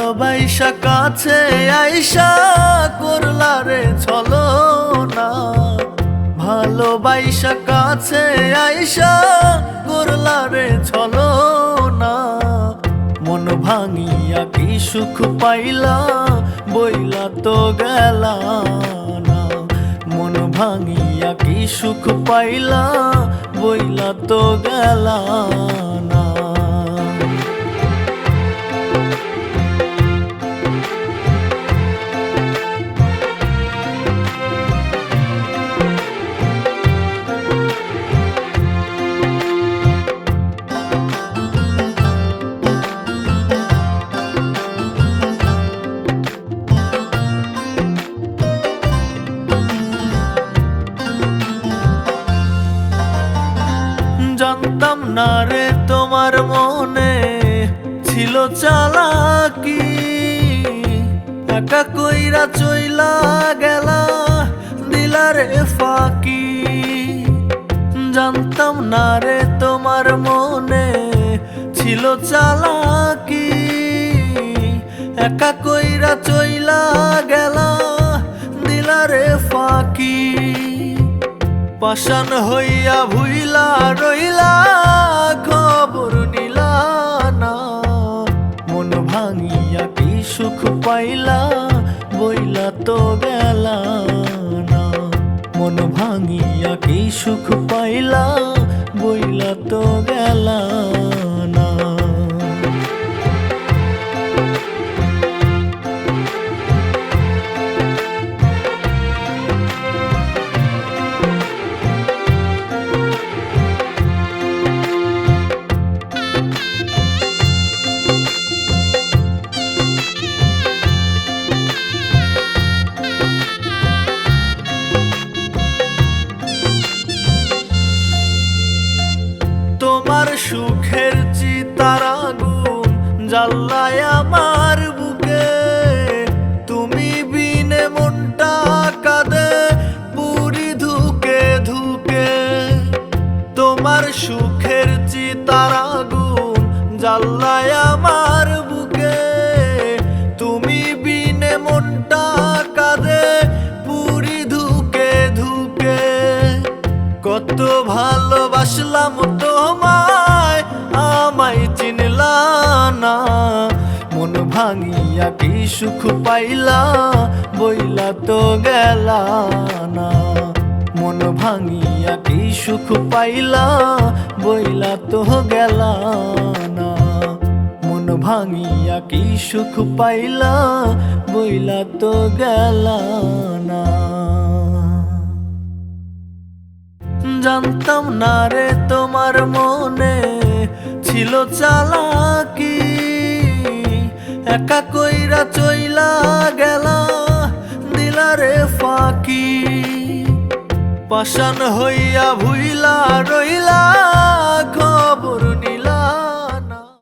ভালোবাসা কাছে আইসা করলা রে ছলনা, ভালোবাসা কাছে আইসা করলা রে ছলনা। মন ভাঙিয়া কি সুখ পাইলা বইলা তো গেলা না, মন ভাঙিয়া কি সুখ পাইলা বইলা তো গেলা না। জানতাম না রে তোমার মনে ছিল চালাকি, একা কইরা চইলা গেলা দিলা রে ফাঁকি। জানতাম না রে তোমার মনে ছিল চালাকি, একা কইরা চইলা গেলা দিলা রে ফাঁকি। পাষাণ হইয়া ভুইলা রইলা খবর নিলা না, মন ভাঙিয়া কি সুখ পাইলা বইলা তো গেলা না, মন ভাঙিয়া কি সুখ পাইলা বইলা তো গেলা না। তোমার সুখের চিতার আগুন জ্বালায় আমার বুকে, তুমি বিনে মনটা কাঁদে পুরি ধুকে ধুকে। তোমার সুখের চিতার আগুন জ্বালায় আমার বুকে, তুমি বিনে মনটা কাঁদে পুরি ধুকে ধুকে। কত ভালোবাসলাম তোমায় আমায় চিনলা না, মন ভাঙিয়া কি সুখ পাইলা বইলা তো গেলা না, মন ভাঙিয়া কি সুখ পাইলা বইলা তো গেলা না, মন ভাঙিয়া কি সুখ পাইলা বইলা তো গেলা না। জানতাম না রে তোমার মনে ছিল চালাকি, একা কইরা চইলা গেলা দিলা রে ফাঁকি। পাষাণ হইয়া ভুইলা রইলা খবর